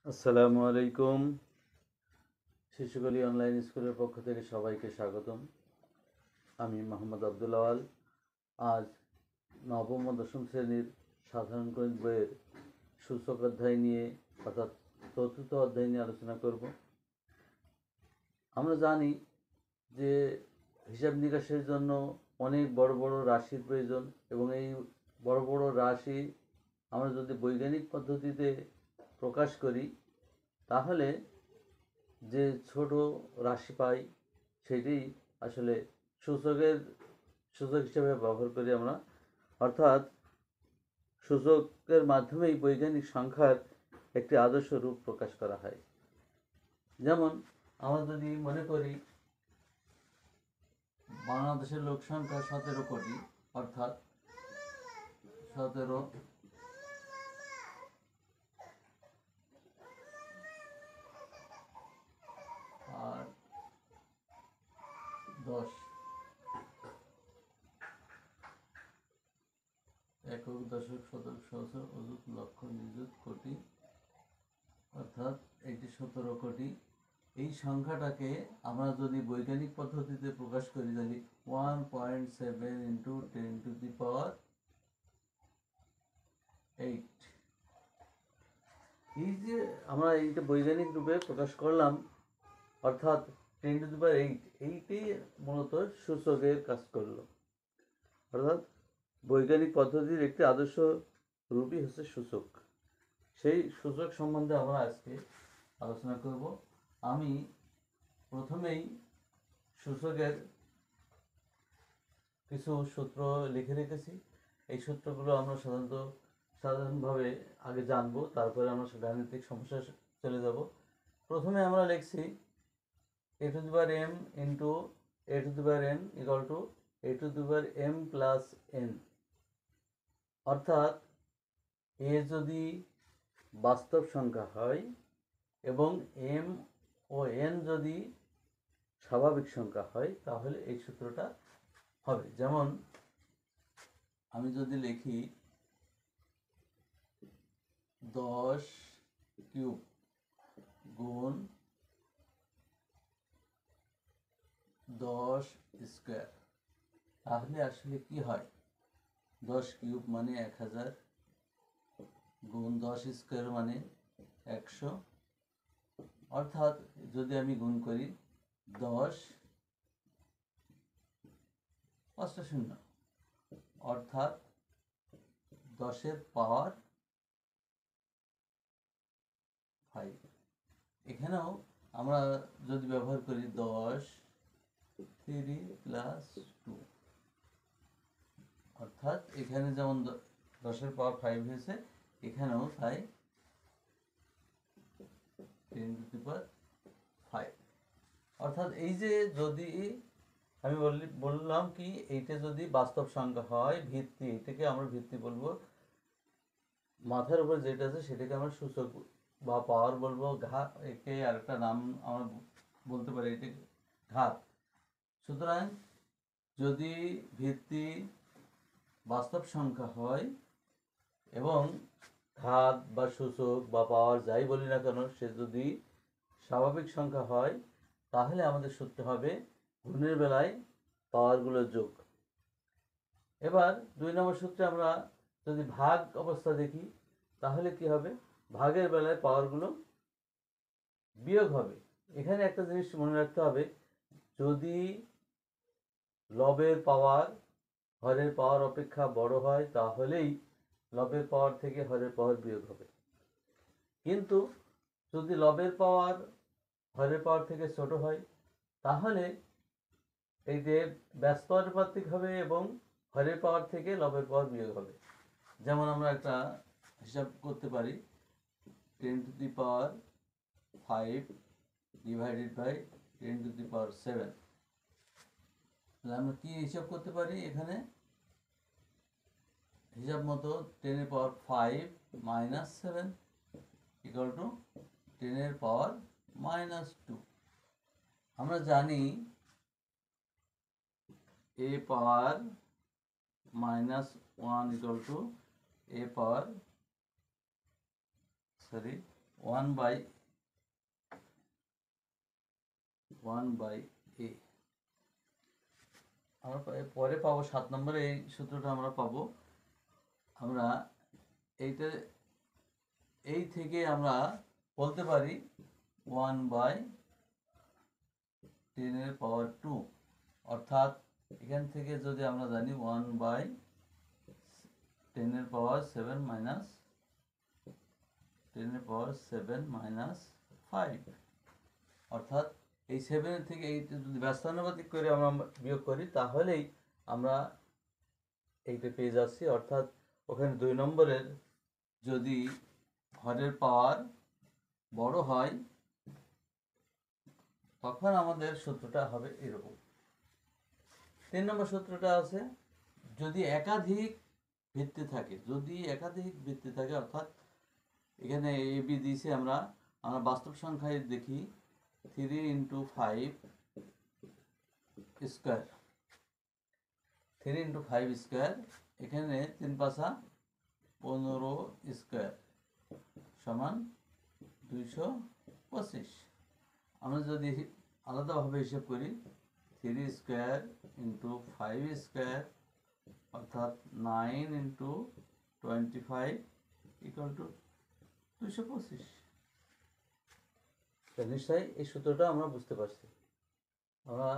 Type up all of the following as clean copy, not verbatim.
আসসালামু আলাইকুম। শিশুকলি অনলাইন স্কুলের পক্ষ থেকে সবাইকে স্বাগতম। আমি মোহাম্মদ আব্দুল আওয়াল। আজ নবম ও দশম শ্রেণীর সাধারণ গণিত বইয়ের সূচক অধ্যায় নিয়ে অর্থাৎ চতুর্থ অধ্যায় নিয়ে আলোচনা করব। আমরা জানি যে হিসাব নিকাশের জন্য অনেক বড় বড় রাশির প্রয়োজন এবং এই বড় বড় রাশি আমরা যদি বৈজ্ঞানিক পদ্ধতিতে প্রকাশ করি তাহলে যে ছোট রাশি পাই সেটি আসলে সূচক হিসেবে ব্যবহার করি আমরা, অর্থাৎ সূচকের মাধ্যমেই বৈজ্ঞানিক সংখ্যার একটি আদর্শ রূপ প্রকাশ করা হয়। যেমন আমরা যদি মনে করি বাংলাদেশের লোক সংখ্যা 17 কোটি, অর্থাৎ 17 আর 10 একক, দশক, শতক, সহস্র, অযুত, লক্ষ, নিযুত, কোটি, অর্থাৎ এটি 17 কোটি। এই সংখ্যাটাকে আমরা যদি বৈজ্ঞানিক পদ্ধতিতে প্রকাশ করি, যদি 1.7 ইন্টু 10⁸, এই যে আমরা এইটা বৈজ্ঞানিক রূপে প্রকাশ করলাম, অর্থাৎ 10⁸, এইটাই মূলত সূচকের কাজ করলো। অর্থাৎ বৈজ্ঞানিক পদ্ধতির একটি আদর্শ রূপই হচ্ছে সূচক। সেই সূচক সম্বন্ধে আমরা আজকে আলোচনা করব। আমি প্রথমেই সূচকের কিছু সূত্র লিখে রেখেছি। এই সূত্রগুলো আমরা সাধারণভাবে আগে জানবো, তারপরে আমরা গাণিতিক সমস্যা চলে যাব। প্রথমে আমরা লিখছি a⁴m into a⁴n equal to a⁴m plus n, অর্থাৎ এ যদি বাস্তব সংখ্যা হয় এবং m ও n যদি স্বাভাবিক সংখ্যা হয় তাহলে এই সূত্রটা হবে। যেমন আমি যদি লিখি 10 কিউব গুণ 10 স্কোয়ার, তাহলে আসলে কি হয়? 10 কিউব মানে 1000 গুণ 10 স্কোয়ার মানে 100, অর্থাৎ যদি আমি গুণ করি 10 × 0, অর্থাৎ 10 এর পাওয়ার 5। এখানেও আমরা যদি ব্যবহার করি 10 3 প্লাস 2, অর্থাৎ এখানে যেমন 10 এর পাওয়ার 5 হয়েছে, এখানেও তাই 10⁵, অর্থাৎ এই যে যদি আমি বললাম কি এইটা যদি বাস্তব সংখ্যা হয়, ভিত্তি, এটাকে আমরা ভিত্তি বলবো, মাথার উপর যেটা আছে সেটাকে আমরা সূচক বা পাওয়ার বলবো, একে আরেকটা নাম আমরা বলতে পারি, এটি ঘাত। সুতরাং যদি ভিত্তি বাস্তব সংখ্যা হয় এবং ঘাত বা সূচক বা পাওয়ার যাই বলি না কেন সে যদি স্বাভাবিক সংখ্যা হয়, তাহলে আমাদের সূত্র হবে গুণের বেলায় পাওয়ারগুলোর যোগ। এবার 2 নম্বর সূত্রে আমরা যদি ভাগ অবস্থা দেখি, তাহলে কি হবে? ভাগের বেলায় পাওয়ারগুলো বিয়োগ হবে। এখানে একটা জিনিস মনে রাখতে হবে, যদি লবের পাওয়ার হরের পাওয়ার অপেক্ষা বড় হয় তাহলেই লবের পাওয়ার থেকে হরের পাওয়ার বিয়োগ হবে। কিন্তু যদি লবের পাওয়ার হরের পাওয়ার থেকে ছোট হয় তাহলে এই যে ব্যস্ত আনুপাতিক হবে এবং হরের পাওয়ার থেকে লবের পাওয়ার বিয়োগ হবে। যেমন আমরা একটা হিসাব করতে পারি, 10⁵ ডিভাইডেড বাই 10⁷। তাহলে আমরা কি হিসাব করতে পারি? এখানে হিসাব মতো 10⁵ মাইনাস 7 ইকুয়াল টু 10⁻²। আমরা জানি a power -1 equal to a power 1/a। আমরা পরে পাবো 7 নম্বরে এই সূত্রটা আমরা পাবো। আমরা এইটা এই থেকে আমরা বলতে পারি 1/10⁻², অর্থাৎ এখান থেকে যদি আমরা জানি 1/10⁻7 মাইনাস 10⁻7 - 5, অর্থাৎ এই 7 থেকে এইটা যদি ব্যস্তানুপাতিক করে আমরা বিয়োগ করি তাহলেই আমরা এইটা পেয়ে যাচ্ছি। অর্থাৎ ওখানে 2 নম্বরের যদি হরের পাওয়ার বড় হয় তখন আমাদের সূত্রটা হবে এরকম। 3 নম্বর সূত্রটা আছে যদি একাধিক ভিত্তি থাকে, অর্থাৎ এখানে এ বি দিয়েছে, আমরা বাস্তব সংখ্যায় দেখি 3 × 5 স্কোয়ার, 3 × 5 স্কোয়ার, এখানে 3 × 5 = 15 স্কোয়ার সমান 225। আমরা যদি আলাদাভাবে হিসাব করি 3 স্কোয়ার × 5 স্কোয়ার অর্থাৎ 9 × 25 = 225। নিশ্চয়ই এই সূত্রটা আমরা বুঝতে পারছি। আমরা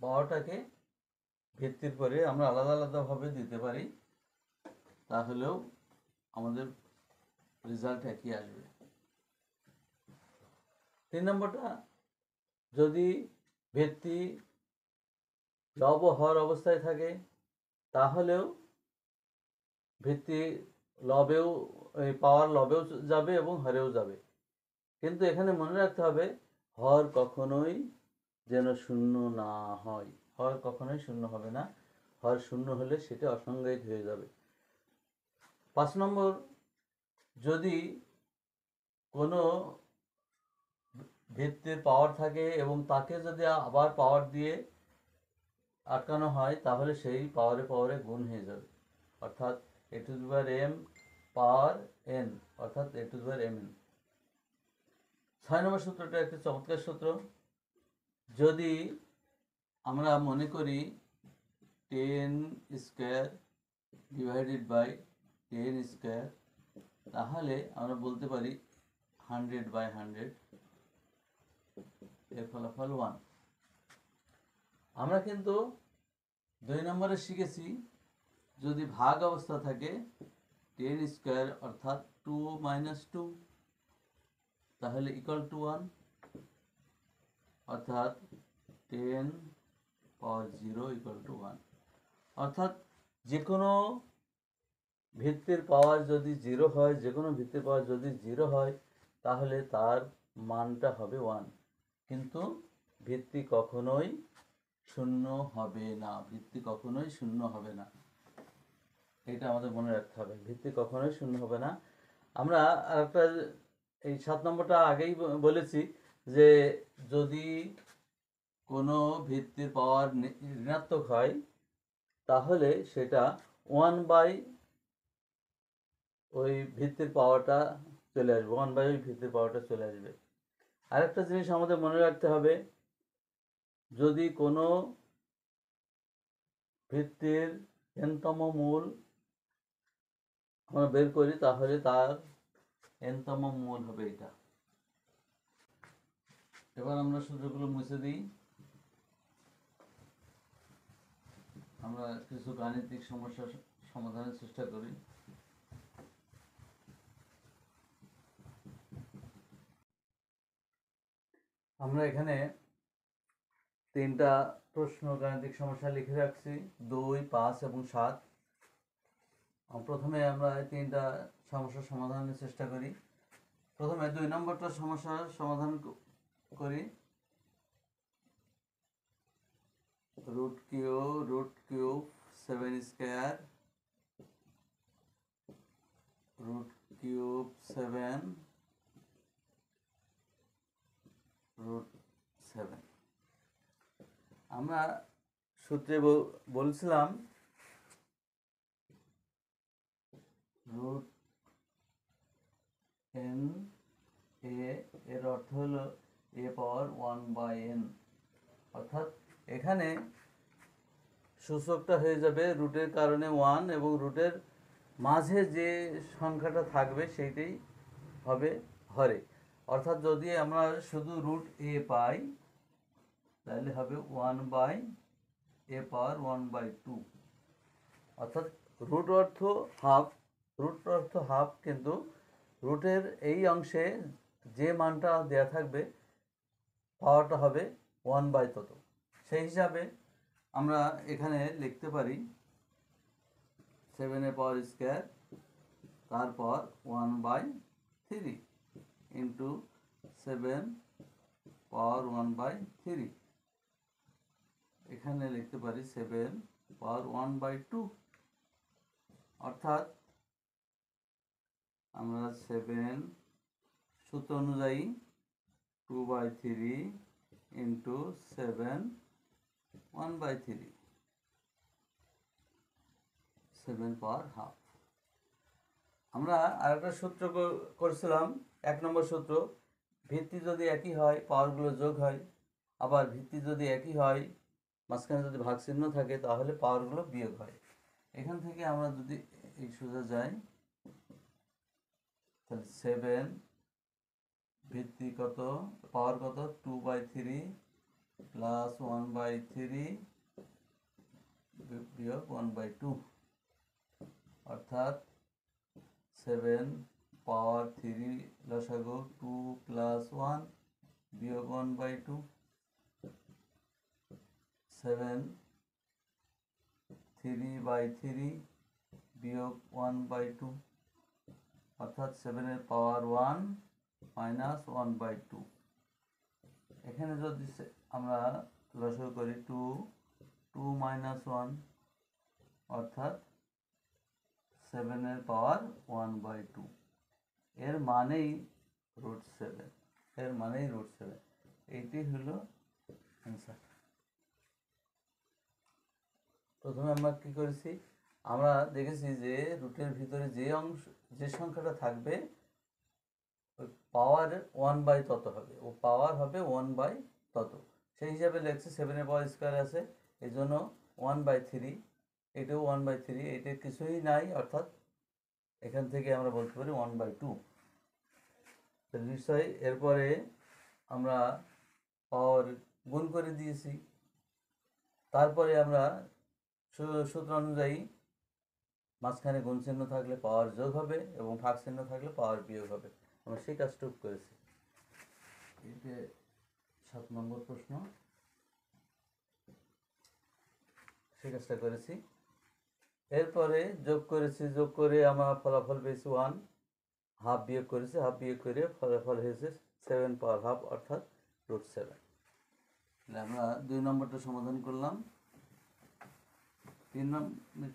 পাওয়ারটাকে ভিত্তির পরে আমরা আলাদা আলাদাভাবে দিতে পারি, তাহলেও আমাদের রেজাল্ট একই আসবে। 3 নম্বরটা যদি ভিত্তি লব হর অবস্থায় থাকে তাহলেও ভিত্তি লবেও পাওয়ার লবেও যাবে এবং হরেও যাবে, কিন্তু এখানে মনে রাখতে হবে হর কখনোই যেন শূন্য না হয়। হর কখনোই শূন্য হবে না, হর শূন্য হলে সেটা অসংজ্ঞায়িত হয়ে যাবে। 5 নম্বর যদি কোনো ভিত্তির পাওয়ার থাকে এবং তাকে যদি আবার পাওয়ার দিয়ে আটকানো হয় তাহলে সেই পাওয়ারে গুণ হয়ে যাবে, অর্থাৎ a⁴m পাওয়ার n, অর্থাৎ a⁴mn। 6 নম্বর সূত্রটা একটি চমৎকার সূত্র। যদি আমরা মনে করি 10 স্কোয়ার / 10 স্কোয়ার, তাহলে আমরা বলতে পারি 100/100, এর ফলাফল 1। আমরা কিন্তু 2 নম্বরে শিখেছি যদি ভাগ অবস্থা থাকে 10 স্কোয়ার অর্থাৎ 2 - 2 তাহলে = 1, অর্থাৎ 10⁻0 = 1। অর্থাৎ যে কোনো ভিত্তির পাওয়ার যদি 0 হয়, তাহলে তার মানটা হবে 1, কিন্তু ভিত্তি কখনোই শূন্য হবে না, এটা আমাদের মনে রাখতে হবে, ভিত্তি কখনোই শূন্য হবে না। আমরা আরেকটা এই 7 নম্বরটা আগেই বলেছি যে যদি কোনো ভিত্তির পাওয়ার ঋণাত্মক হয় তাহলে সেটা 1/, ওই ভিত্তির পাওয়ারটা চলে আসবে, 1/, ওই ভিত্তির পাওয়ারটা চলে আসবে। আরেকটা জিনিস আমাদের মনে রাখতে হবে, যদি কোনো ভিত্তির n-তম মূল আমরা বের করি তাহলে তার n-তম মূল হবে এটা। এবার আমরা সূত্রগুলো মুছে দিই, আমরা কিছু গাণিতিক সমস্যা সমাধানের চেষ্টা করি। আমরা এখানে 3টা প্রশ্ন গাণিতিক সমস্যা লিখে রাখছি, 2, 5 এবং 7। প্রথমে আমরা এই 3টা সমস্যার সমাধানের চেষ্টা করি। প্রথমে 2 নম্বরটা সমস্যার সমাধান করি। √3 7 স্কয়ার √3 7 √7। আমরা সূত্রে বলছিলাম 1/n, অর্থাৎ এখানে সূচকটা হয়ে যাবে রুটের কারণে 1 এবং রুটের মাঝে যে সংখ্যাটা থাকবে সেইটাই হবে হরে। অর্থাৎ যদি আমরা শুধু রুট a পাই তাহলে হবে 1/a⁻1/2, অর্থাৎ রুট অর্থ হাফ, কিন্তু রুটের এই অংশে যে মানটা দেয়া থাকবে পাওয়ারটা হবে 1/, তত। সেই হিসাবে আমরা এখানে লিখতে পারি 7a² তারপর 1/3 ইন্টু 7^1/3, এখানে লিখতে পারি 7^1/2, অর্থাৎ আমরা 7 সূত্র অনুযায়ী 2/3 ইন্টু 7^1/3, 7^2। আমরা আরেকটা সূত্র করেছিলাম, 1 নম্বর সূত্র, ভিত্তি যদি একই হয় পাওয়ারগুলো যোগ হয়, আবার ভিত্তি যদি একই হয় মাঝখানে যদি ভাগ চিহ্ন থাকে তাহলে পাওয়ারগুলো বিয়োগ হয়। এখান থেকে আমরা যদি এই সোজা যাই তাহলে 7 ভিত্তি কত, পাওয়ার কত, 2/3 প্লাস 1/3 বিয়োগ 1/2, অর্থাৎ 7 পাওয়ার 3 লসাগু 2 প্লাস 1 বিয়োগ 1/2, 7 3/3 বিয়োগ 1/2, অর্থাৎ 7 এর পাওয়ার 1 মাইনাস 1/2। এখানে যদি আমরা লসাগু করি 2 মাইনাস 1, অর্থাৎ 7 এর পাওয়ার 1/2, এর মানেই √7, এইটি হলো অ্যান্সার। প্রথমে আমরা কি করেছি, আমরা দেখেছি যে রুটের ভিতরে যে সংখ্যাটা থাকবে ওই পাওয়ার 1/, তত হবে, ও পাওয়ার হবে 1/, তত। সেই হিসাবে লিখছি 7 এর পাওয়ার স্কয়ার আছে, এই জন্য 1/3, এটাও 1/3, এটা কিছুই নাই, অর্থাৎ এখান থেকে আমরা বলতে পারি 1/2 নিশ্চয়ই। এরপরে আমরা পাওয়ার গুণ করে দিয়েছি, তারপরে আমরা সূত্র অনুযায়ী মাঝখানে গুণ চিহ্ন থাকলে পাওয়ার যোগ হবে এবং ভাগ চিহ্ন থাকলে পাওয়ার বিয়োগ হবে। আমরা সেই কাজটুকু করেছি। এটা 7 নম্বর প্রশ্ন, সেই কাজটা করেছি। এরপরে যোগ করে আমরা ফলাফল পেয়েছি 1, হাফ বিয়োগ করেছি, হাফ বিয়োগ করে ফলাফল হয়েছে 7 পাওয়ার হাফ, অর্থাৎ √7। আমরা 2 নম্বরটা সমাধান করলাম।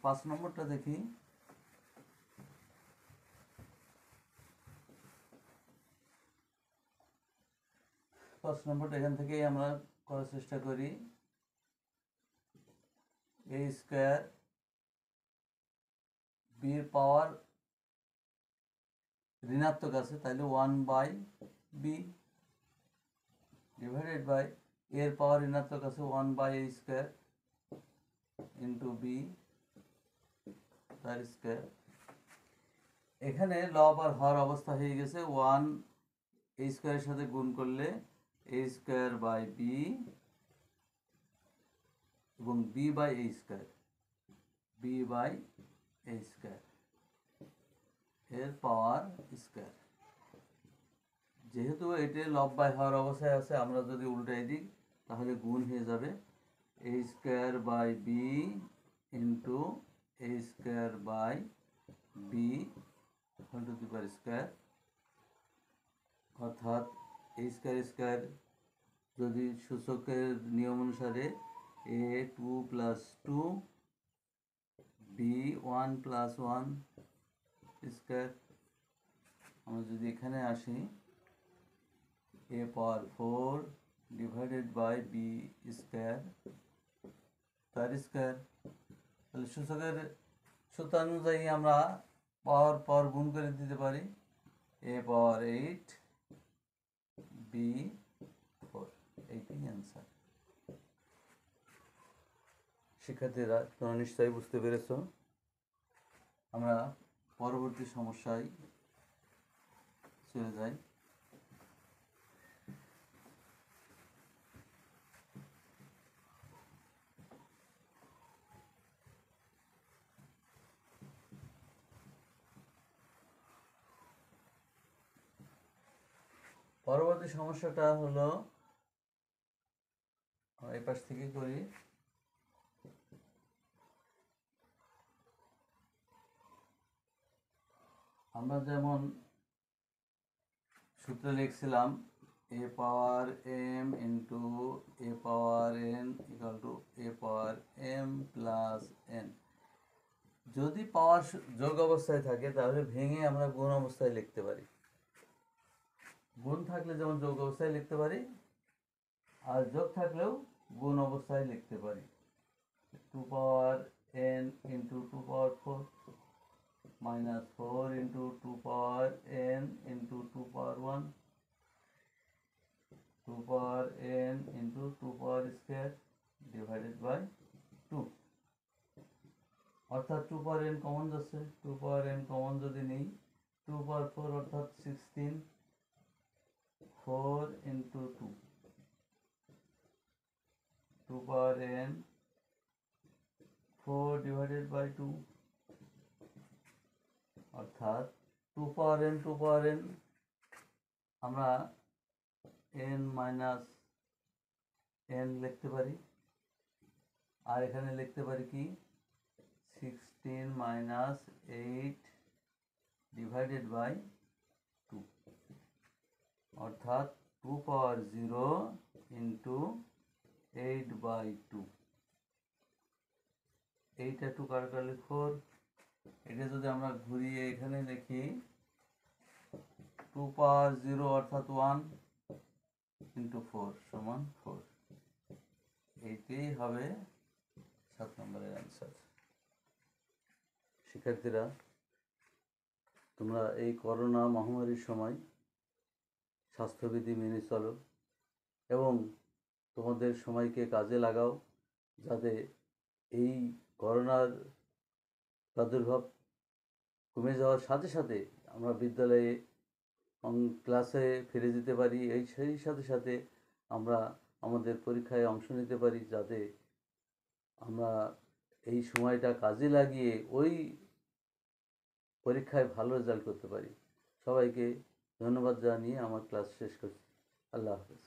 5 নম্বরটা দেখি। 5 নম্বরটা এখান থেকেই আমরা করার চেষ্টা করি। a², b এর পাওয়ার ঋণাত্মক আছে, তাহলে 1/b ডিভাইডেড বাই এর পাওয়ার ঋণাত্মক আছে 1/a² ইন্টু b তার স্কয়ার। এখানে লব আর হর অবস্থা হয়ে গেছে, 1 a² এর সাথে গুণ করলে a²/b এবং b/a² এর পাওয়ার স্কয়ার। যেহেতু এটা লব বাই হর অবস্থায় আছে, আমরা যদি উল্টাই দিই তাহলে গুণ হয়ে যাবে a²/b into a²/b whole to the power square, অর্থাৎ a²² যদি সূচকের নিয়ম অনুসারে a2 + 2 b1 + 1 স্কয়ার, আমরা যদি এখানে আসি a⁴ ডিভাইডেড বাই b² তার স্কয়ার, তাহলে সূচকের সূত্র অনুযায়ী আমরা পাওয়ার গুণ করে দিতে পারি, a⁴ b4, এইটাই অ্যান্সার। শিক্ষার্থীরা তোমরা নিশ্চয়ই বুঝতে পেরেছ। আমরা পরবর্তী সমস্যায় চলে যাই। পরবর্তী সমস্যাটা হলো, এই পাশ থেকে করি। আমরা যেমন সূত্রে লিখছিলাম a power m into a power n equal to a power m plus n। যদি পাওয়ার যোগ অবস্থায় থাকে তাহলে ভেঙে আমরা গুণ অবস্থায় লিখতে পারি। গুণ থাকলে যেমন যোগ অবস্থায় লিখতে পারি, আর যোগ থাকলেও গুণ অবস্থায় লিখতে পারি। 2 পাওয়ার n into 2 power 4 minus 4 into 2 power n into 2 power 1, 2 power n into 2 power square divided by 2। অর্থাৎ 2 power n কমন যাচ্ছে, 2 power n কমন যদি নেই 2 power 4 অর্থাৎ 16, 4 into 2, 2 power n 4 divided by 2, অর্থাৎ 2 power n আমরা n মাইনাস n লিখতে পারি, আর এখানে লিখতে পারি কি 16 মাইনাস 8 ডিভাইডেড বাই 2, অর্থাৎ 2 পাওয়ার 0 ইন্টু 8 বাই 2। 8 আর 2 কাটাকাটি 4। এটা যদি আমরা ঘুরিয়ে এখানে লিখি 2 পাওয়ার 0 অর্থাৎ 1 ইন্টু 4 সমান 4। এইটাই হবে 7 নম্বরের অ্যান্সার। শিক্ষার্থীরা, তোমরা এই করোনা মহামারীর সময় স্বাস্থ্যবিধি মেনে চলো এবং তোমাদের সময়কে কাজে লাগাও, যাতে এই করোনার প্রাদুর্ভাব কমে যাওয়ার সাথে সাথে আমরা বিদ্যালয়ে ক্লাসে ফিরে যেতে পারি, সেই সাথে সাথে আমরা আমাদের পরীক্ষায় অংশ নিতে পারি, যাতে আমরা এই সময়টা কাজে লাগিয়ে ওই পরীক্ষায় ভালো রেজাল্ট করতে পারি। সবাইকে ধন্যবাদ জানিয়ে আমার ক্লাস শেষ করছি। আল্লাহ হাফেজ।